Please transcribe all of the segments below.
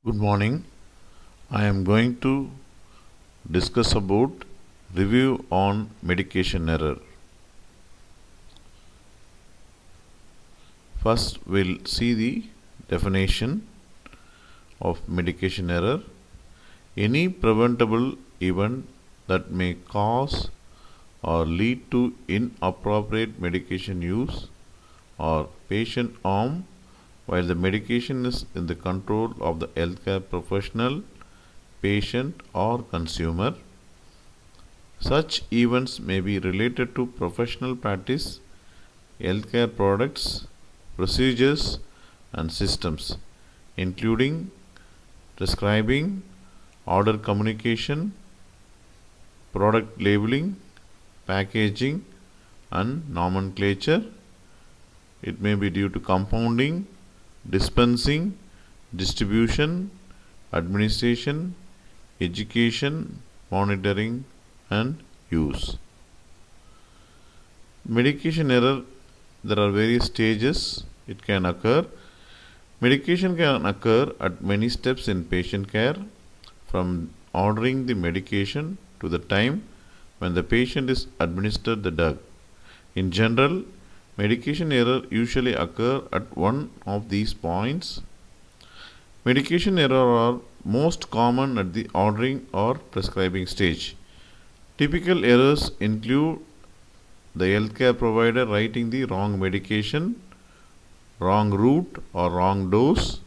Good morning. I am going to discuss about review on medication error. First, we'll see the definition of medication error. Any preventable event that may cause or lead to inappropriate medication use or patient harm while the medication is in the control of the healthcare professional, patient, or consumer. Such events may be related to professional practice, healthcare products, procedures, and systems, including prescribing, order communication, product labeling, packaging, and nomenclature. It may be due to compounding, dispensing, distribution, administration, education, monitoring, and use. Medication error, there are various stages it can occur. Medication can occur at many steps in patient care, from ordering the medication to the time when the patient is administered the drug. In general, medication error usually occur at one of these points. Medication error are most common at the ordering or prescribing stage. Typical errors include the healthcare provider writing the wrong medication, wrong route or wrong dose,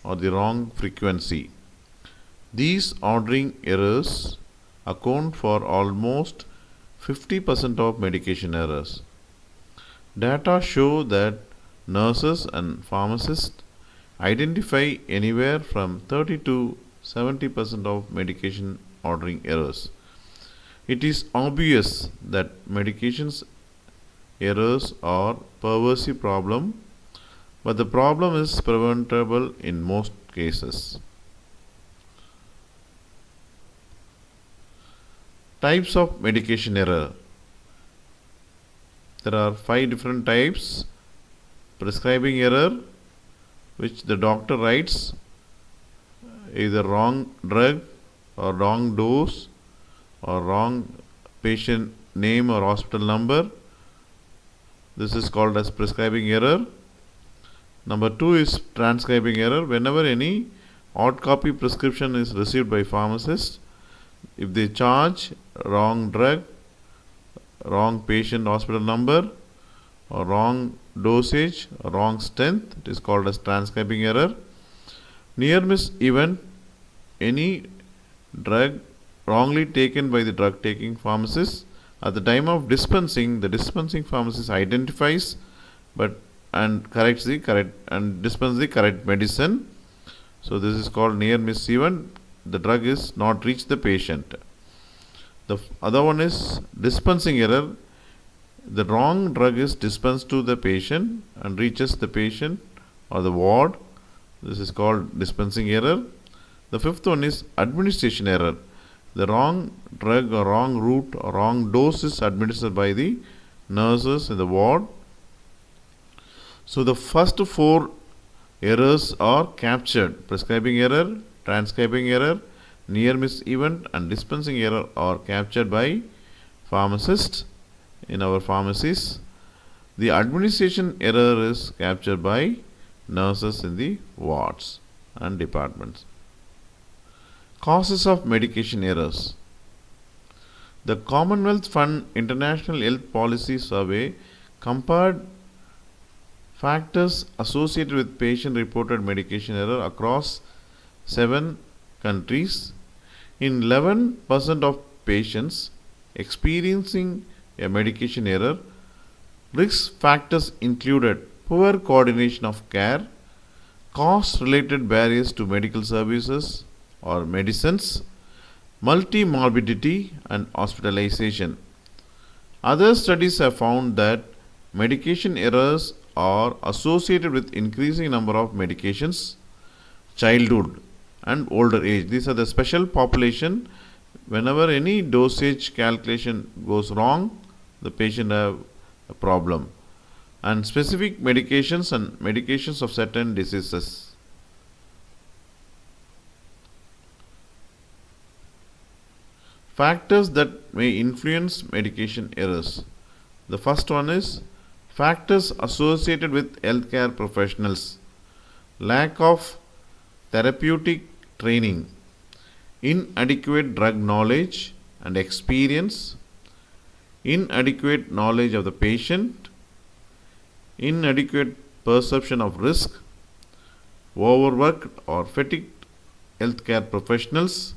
or the wrong frequency. These ordering errors account for almost 50% of medication errors. Data show that nurses and pharmacists identify anywhere from 30 to 70% of medication ordering errors. It is obvious that medications errors are pervasive problem, but the problem is preventable in most cases. Types of medication error. There are 5 different types. Prescribing error, which the doctor writes either wrong drug or wrong dose or wrong patient name or hospital number. This is called as prescribing error. Number 2 is transcribing error. Whenever any hard copy prescription is received by pharmacist, if they charge wrong drug, wrong patient hospital number, or wrong dosage, or wrong strength, it is called as transcribing error. Near miss event, any drug wrongly taken by the drug taking pharmacist at the time of dispensing, the dispensing pharmacist identifies and corrects the correct and dispenses the correct medicine. So this is called near miss event. The drug is not reached the patient. The other one is dispensing error. The wrong drug is dispensed to the patient and reaches the patient or the ward. This is called dispensing error. The fifth one is administration error. The wrong drug or wrong route or wrong dose is administered by the nurses in the ward. So the first 4 errors are captured. Prescribing error, transcribing error, near miss event, and dispensing error are captured by pharmacists in our pharmacies. The administration error is captured by nurses in the wards and departments. Causes of medication errors. The Commonwealth Fund International Health Policy Survey compared factors associated with patient-reported medication error across 7 countries. In 11% of patients experiencing a medication error, risk factors included poor coordination of care, cost-related barriers to medical services or medicines, multimorbidity, and hospitalization. Other studies have found that medication errors are associated with increasing number of medications, childhood, and older age. These are the special population. Whenever any dosage calculation goes wrong, the patient have a problem. And specific medications and medications of certain diseases. Factors that may influence medication errors. The first one is factors associated with healthcare professionals. Lack of therapeutic training, inadequate drug knowledge and experience, inadequate knowledge of the patient, inadequate perception of risk, overworked or fatigued healthcare professionals,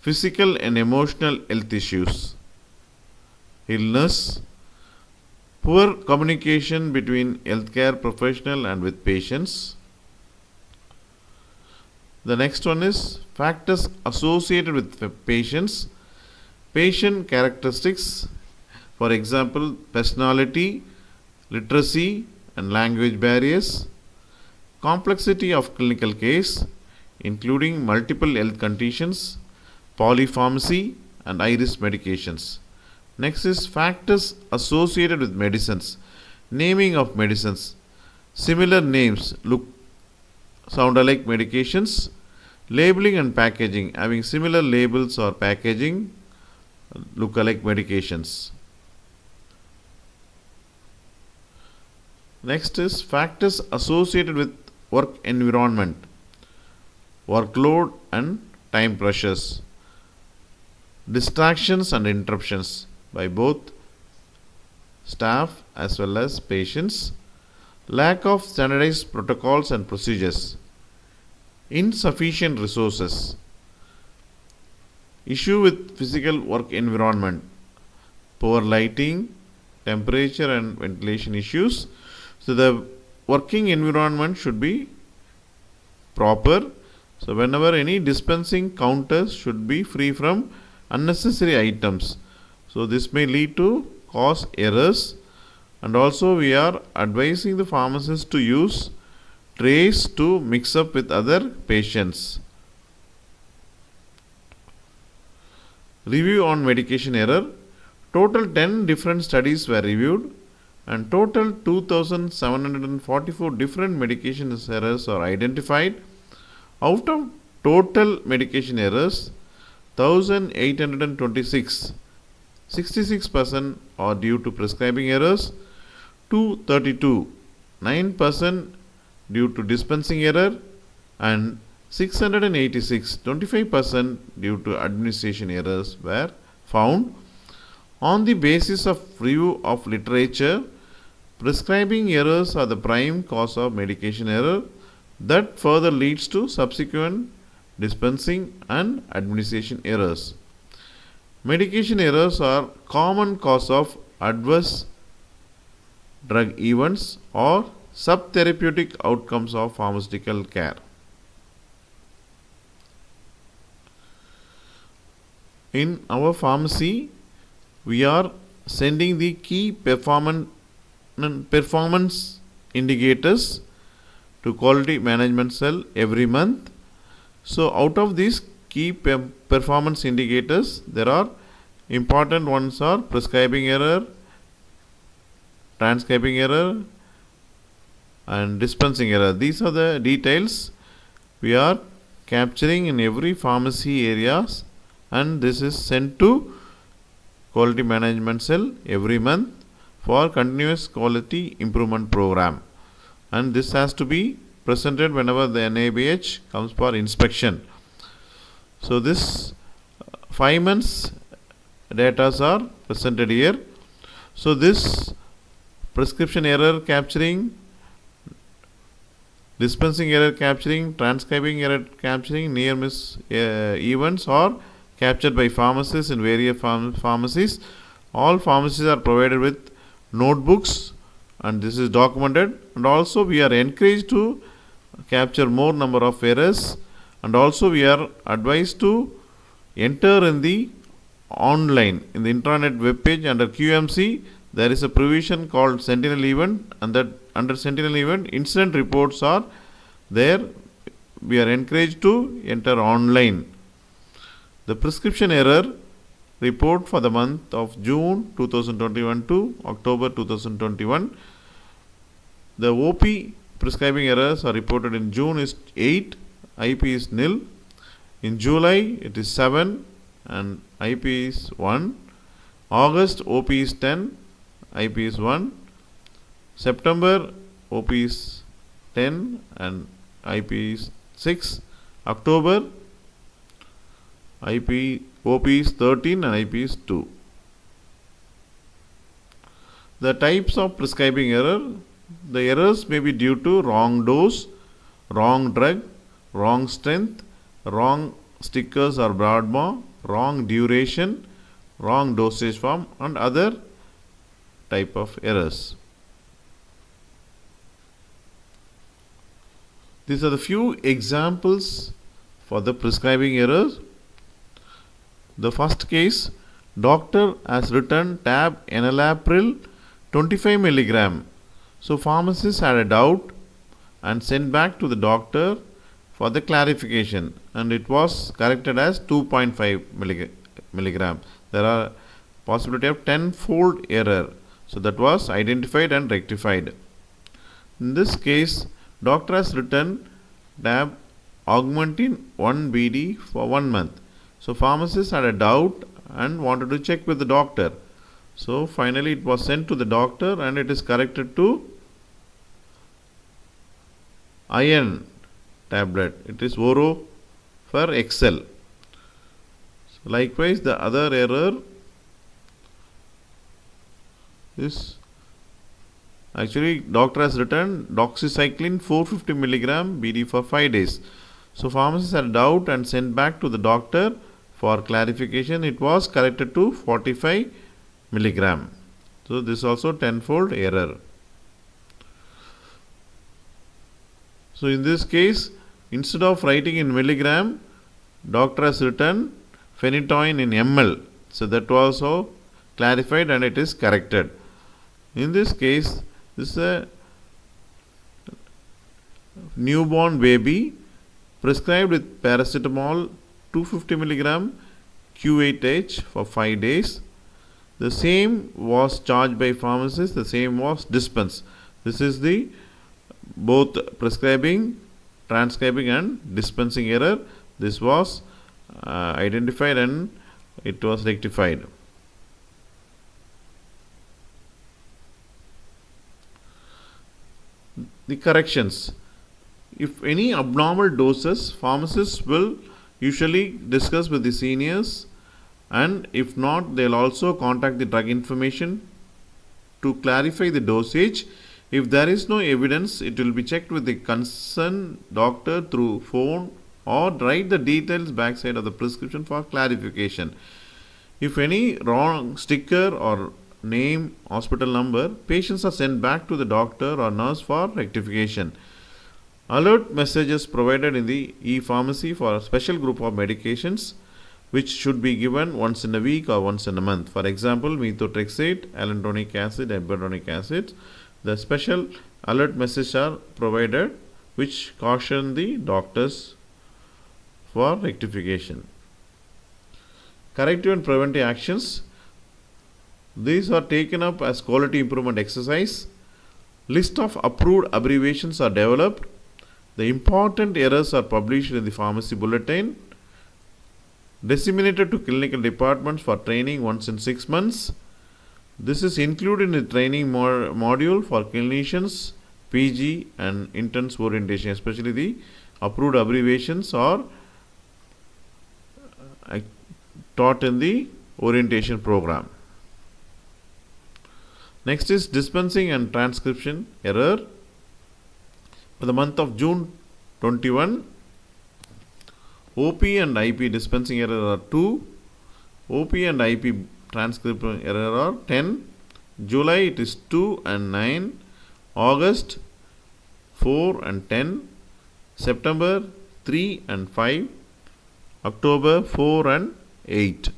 physical and emotional health issues, illness, poor communication between healthcare professional and with patients. The next one is factors associated with patients, patient characteristics, for example, personality, literacy and language barriers, complexity of clinical case, including multiple health conditions, polypharmacy and high-risk medications. Next is factors associated with medicines, naming of medicines, similar names sound alike medications, labeling and packaging, having similar labels or packaging, look-alike medications. Next is factors associated with work environment, workload and time pressures, distractions and interruptions by both staff as well as patients, lack of standardized protocols and procedures, insufficient resources, issue with physical work environment, poor lighting, temperature and ventilation issues. So the working environment should be proper. So whenever any dispensing counters should be free from unnecessary items. So this may lead to cause errors, and also we are advising the pharmacist to use trays to mix up with other patients. Review on medication error. Total 10 different studies were reviewed and total 2,744 different medication errors are identified. Out of total medication errors, 1,826, 66% are due to prescribing errors, 232, 9% due to dispensing error, and 686, 25% due to administration errors were found. On the basis of review of literature, prescribing errors are the prime cause of medication error that further leads to subsequent dispensing and administration errors. Medication errors are common cause of adverse drug events or subtherapeutic outcomes of pharmaceutical care. In our pharmacy, we are sending the key performance indicators to quality management cell every month. So out of these key performance indicators, there are important ones are prescribing error, transcribing error and dispensing error. These are the details we are capturing in every pharmacy areas, and this is sent to quality management cell every month for continuous quality improvement program, and this has to be presented whenever the NABH comes for inspection. So this 5 months data are presented here. So this prescription error capturing, dispensing error capturing, transcribing error capturing, near miss events are captured by pharmacists in various pharmacies. All pharmacies are provided with notebooks, and this is documented, and also we are encouraged to capture more number of errors, and also we are advised to enter in the online in the intranet web page under QMC. There is a provision called Sentinel event, and that under Sentinel event incident reports are there. We are encouraged to enter online. The prescription error report for the month of June 2021 to October 2021. The OP prescribing errors are reported in June is 8, IP is nil. In July it is 7, and IP is 1. August OP is 10, IP is 1. September OP is 10 and IP is 6. October OP is 13 and IP is 2. The types of prescribing error. The errors may be due to wrong dose, wrong drug, wrong strength, wrong stickers or broadband, wrong duration, wrong dosage form, and other type of errors. These are the few examples for the prescribing errors. The first case, doctor has written tab enalapril 25 milligram. So pharmacist had a doubt and sent back to the doctor for the clarification, and it was corrected as 2.5 milligram. There are possibility of 10-fold error. So that was identified and rectified. In this case, doctor has written tab augmentin 1 BD for 1 month. So pharmacist had a doubt and wanted to check with the doctor. So finally it was sent to the doctor and it is corrected to iron tablet. It is Oro for Excel. So likewise, the other error is actually doctor has written doxycycline 450 milligram BD for 5 days. So pharmacist had a doubt and sent back to the doctor for clarification. It was corrected to 45 milligram. So this is also 10-fold error. So in this case, instead of writing in milligram, doctor has written phenytoin in ml. So that was also clarified and it is corrected. In this case, this is a newborn baby prescribed with paracetamol 250 milligram Q8H for 5 days. The same was charged by pharmacist, the same was dispensed. This is the both prescribing, transcribing and dispensing error. This was identified and it was rectified. The corrections. If any abnormal doses, pharmacists will usually discuss with the seniors, and if not, they will also contact the drug information to clarify the dosage. If there is no evidence, it will be checked with the concerned doctor through phone or write the details backside of the prescription for clarification. If any wrong sticker or name, hospital number, patients are sent back to the doctor or nurse for rectification. Alert messages provided in the e-pharmacy for a special group of medications which should be given once in a week or once in a month. For example, methotrexate, alendronic acid, iberdronic acid. The special alert messages are provided which caution the doctors for rectification. Corrective and preventive actions. These are taken up as quality improvement exercise. List of approved abbreviations are developed. The important errors are published in the pharmacy bulletin. Disseminated to clinical departments for training once in 6 months. This is included in the training module for clinicians, PG and interns orientation, especially the approved abbreviations are taught in the orientation program. Next is dispensing and transcription error. For the month of June 21, OP and IP dispensing error are 2, OP and IP transcription error are 10, July it is 2 and 9, August 4 and 10, September 3 and 5, October 4 and 8.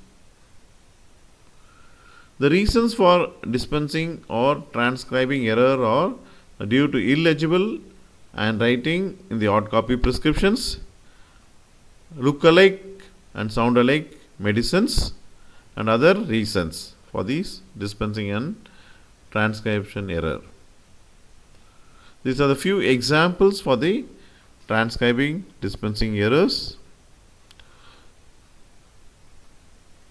The reasons for dispensing or transcribing error are due to illegible and writing in the odd copy prescriptions, look-alike and sound-alike medicines, and other reasons for these dispensing and transcription error. These are the few examples for the transcribing dispensing errors.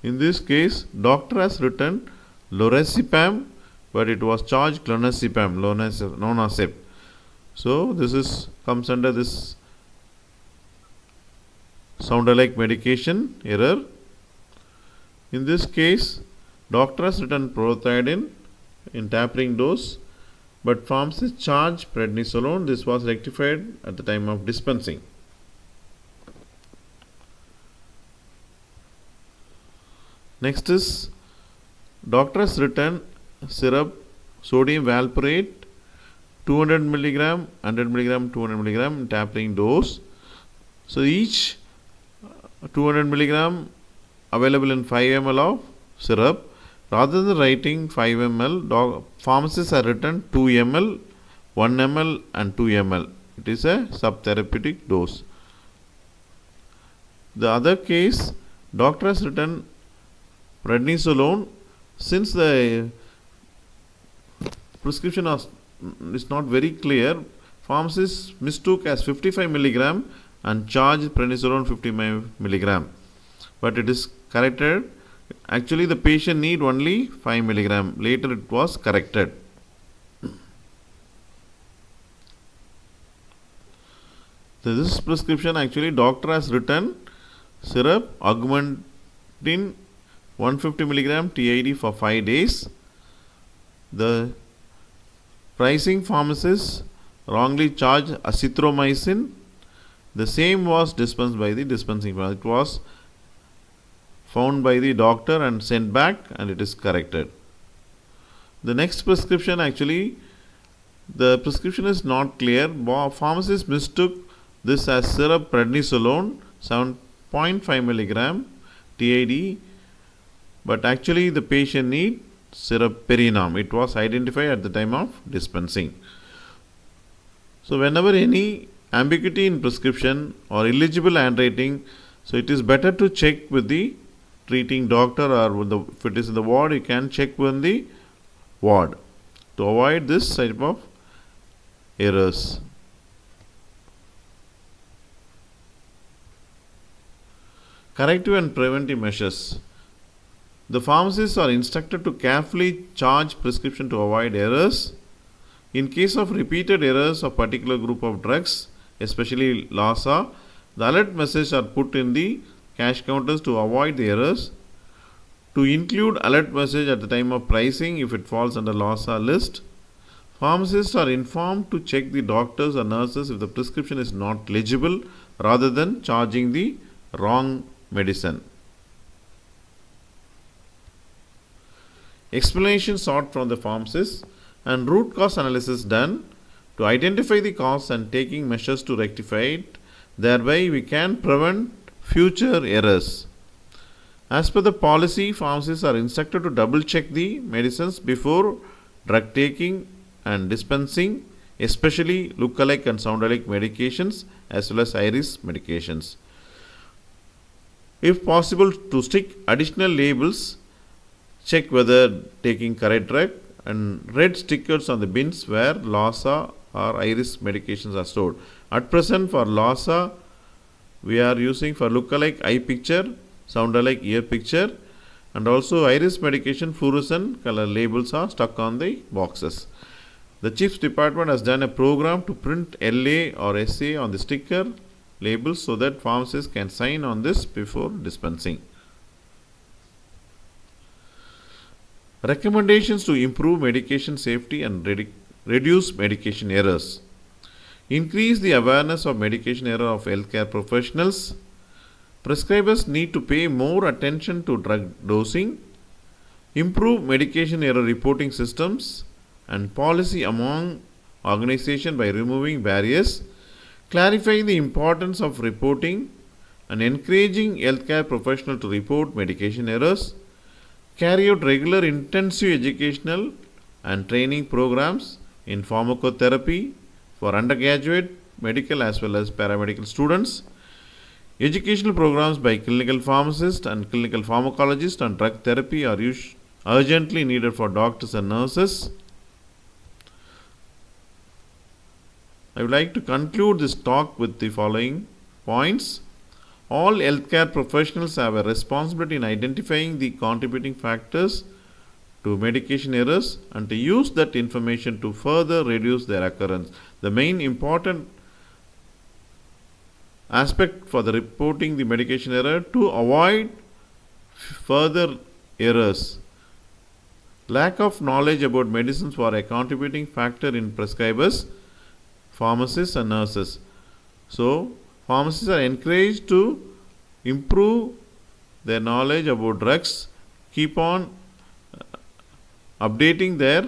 In this case, doctor has written lorazepam, but it was charged clonazepam, lonazep. So this comes under this sound-alike medication error. In this case, doctor has written prothioidin in tapering dose, but pharmacist charged prednisolone. This was rectified at the time of dispensing. Next is doctor has written syrup sodium valproate 200 mg, 100 mg, 200 mg in tapering dose. So each 200 mg available in 5 ml of syrup. Rather than writing 5 ml, pharmacists have written 2 ml, 1 ml and 2 ml. It is a subtherapeutic dose. The other case, doctor has written prednisolone. Since the prescription is not very clear, pharmacist mistook as 55 mg and charged prednisolone 50 mg. But it is corrected. Actually, the patient need only 5 mg. Later it was corrected. So this prescription, actually doctor has written syrup augmentin 150 mg TID for 5 days. The pricing pharmacist wrongly charged azithromycin. The same was dispensed by the dispensing pharmacist. It was found by the doctor and sent back, and it is corrected. The next prescription, actually the prescription is not clear. Pharmacist mistook this as syrup prednisolone 7.5 mg TID, but actually the patient need syrup Perinam. It was identified at the time of dispensing. So whenever any ambiguity in prescription or illegible handwriting, so it is better to check with the treating doctor, or if it is in the ward, you can check with the ward to avoid this type of errors. Corrective and preventive measures. The pharmacists are instructed to carefully charge prescription to avoid errors. In case of repeated errors of particular group of drugs, especially LASA, the alert messages are put in the cash counters to avoid the errors. To include alert message at the time of pricing if it falls under LASA list. Pharmacists are informed to check the doctors or nurses if the prescription is not legible, rather than charging the wrong medicine. Explanation sought from the pharmacist and root cause analysis done to identify the cause and taking measures to rectify it. Thereby we can prevent future errors. As per the policy, pharmacists are instructed to double check the medicines before drug taking and dispensing, especially look-alike and sound-alike medications as well as high-risk medications. If possible, to stick additional labels, check whether taking correct drug, and red stickers on the bins where LASA or high-risk medications are stored. At present, for LASA, we are using for look-alike eye picture, sound-alike ear picture, and also high-risk medication fluorescent color labels are stuck on the boxes. The CHIPS department has done a program to print LA or SA on the sticker labels so that pharmacists can sign on this before dispensing. Recommendations to improve medication safety and reduce medication errors. Increase the awareness of medication error of healthcare professionals. Prescribers need to pay more attention to drug dosing. Improve medication error reporting systems and policy among organizations by removing barriers. Clarifying the importance of reporting and encouraging healthcare professionals to report medication errors. Carry out regular intensive educational and training programs in pharmacotherapy for undergraduate, medical as well as paramedical students. Educational programs by clinical pharmacists and clinical pharmacologists on drug therapy are urgently needed for doctors and nurses. I would like to conclude this talk with the following points. All healthcare professionals have a responsibility in identifying the contributing factors to medication errors and to use that information to further reduce their occurrence. The main important aspect for the reporting the medication error to avoid further errors. Lack of knowledge about medicines for a contributing factor in prescribers, pharmacists and nurses. So, pharmacists are encouraged to improve their knowledge about drugs, keep on updating their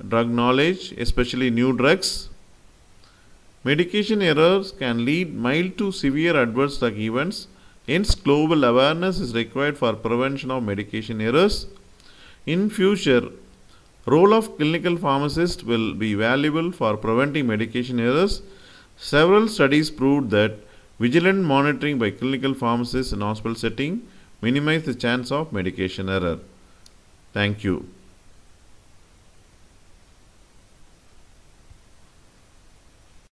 drug knowledge, especially new drugs. Medication errors can lead mild to severe adverse drug events. Hence, global awareness is required for prevention of medication errors. In future, role of clinical pharmacist will be valuable for preventing medication errors. Several studies proved that vigilant monitoring by clinical pharmacists in hospital setting minimize the chance of medication error. Thank you.